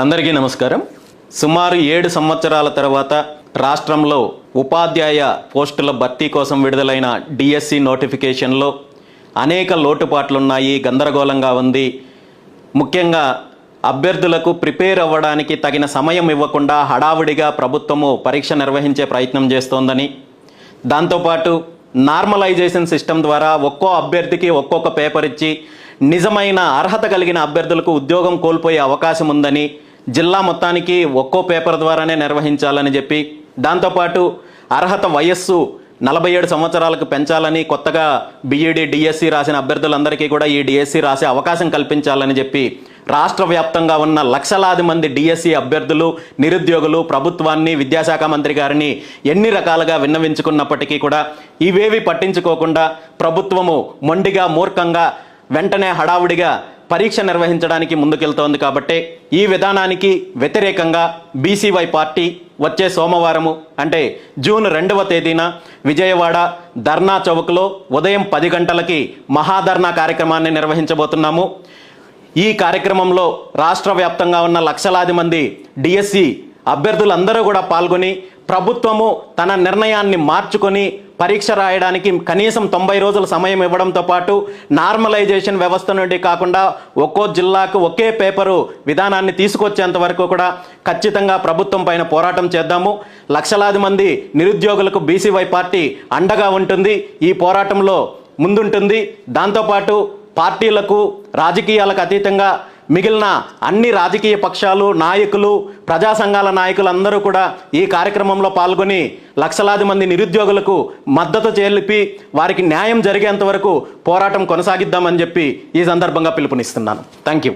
అందరికీ నమస్కారం. సుమారు 7 సంవత్సరాల తర్వాత రాష్ట్రంలో ఉపాధ్యాయ పోస్టుల భర్తీ కోసం విడుదలైన డిఎస్సి నోటిఫికేషన్లో అనేక లోటుపాట్లున్నాయి, గందరగోళంగా ఉంది. ముఖ్యంగా అభ్యర్థులకు ప్రిపేర్ అవ్వడానికి తగిన సమయం ఇవ్వకుండా హడావుడిగా ప్రభుత్వము పరీక్ష నిర్వహించే ప్రయత్నం చేస్తోందని, దాంతోపాటు నార్మలైజేషన్ సిస్టమ్ ద్వారా ఒక్కో అభ్యర్థికి ఒక్కొక్క పేపర్ ఇచ్చి నిజమైన అర్హత కలిగిన అభ్యర్థులకు ఉద్యోగం కోల్పోయే అవకాశం ఉందని, జిల్లా మొత్తానికి ఒక్కో పేపర్ ద్వారానే నిర్వహించాలని చెప్పి, దాంతోపాటు అర్హత వయస్సు 47 సంవత్సరాలకు పెంచాలని, కొత్తగా బీఈడి డిఎస్సి రాసిన అభ్యర్థులందరికీ కూడా ఈ డిఎస్సి రాసే అవకాశం కల్పించాలని చెప్పి రాష్ట్ర వ్యాప్తంగా ఉన్న లక్షలాది మంది డిఎస్సి అభ్యర్థులు, నిరుద్యోగులు ప్రభుత్వాన్ని, విద్యాశాఖ మంత్రి గారిని ఎన్ని రకాలుగా విన్నవించుకున్నప్పటికీ కూడా ఇవేవి పట్టించుకోకుండా ప్రభుత్వము మొండిగా, మూర్ఖంగా వెంటనే హడావుడిగా పరీక్ష నిర్వహించడానికి ముందుకెళ్తోంది. కాబట్టి ఈ విధానానికి వ్యతిరేకంగా బీసీవై పార్టీ వచ్చే సోమవారము అంటే జూన్ 2వ తేదీన విజయవాడ ధర్నా చౌక్లో ఉదయం 10 గంటలకి మహాధర్నా కార్యక్రమాన్ని నిర్వహించబోతున్నాము. ఈ కార్యక్రమంలో రాష్ట్ర వ్యాప్తంగా ఉన్న లక్షలాది మంది డిఎస్సి అభ్యర్థులందరూ కూడా పాల్గొని ప్రభుత్వము తన నిర్ణయాన్ని మార్చుకొని పరీక్ష రాయడానికి కనీసం 90 రోజుల సమయం ఇవ్వడంతో పాటు నార్మలైజేషన్ వ్యవస్థ నుండి కాకుండా ఒక్కో జిల్లాకు ఒకే పేపరు విధానాన్ని తీసుకొచ్చేంత వరకు కూడా ఖచ్చితంగా ప్రభుత్వం పైన పోరాటం చేద్దాము. లక్షలాది మంది నిరుద్యోగులకు బీసీవై పార్టీ అండగా ఉంటుంది, ఈ పోరాటంలో ముందుంటుంది. దాంతోపాటు పార్టీలకు, రాజకీయాలకు అతీతంగా మిగిలిన అన్ని రాజకీయ పక్షాలు, నాయకులు, ప్రజా సంఘాల నాయకులందరూ కూడా ఈ కార్యక్రమంలో పాల్గొని లక్షలాది మంది నిరుద్యోగులకు మద్దతు తెలిపి వారికి న్యాయం జరిగేంత వరకు పోరాటం కొనసాగిద్దామని చెప్పి ఈ సందర్భంగా పిలుపునిస్తున్నాను. Thank you.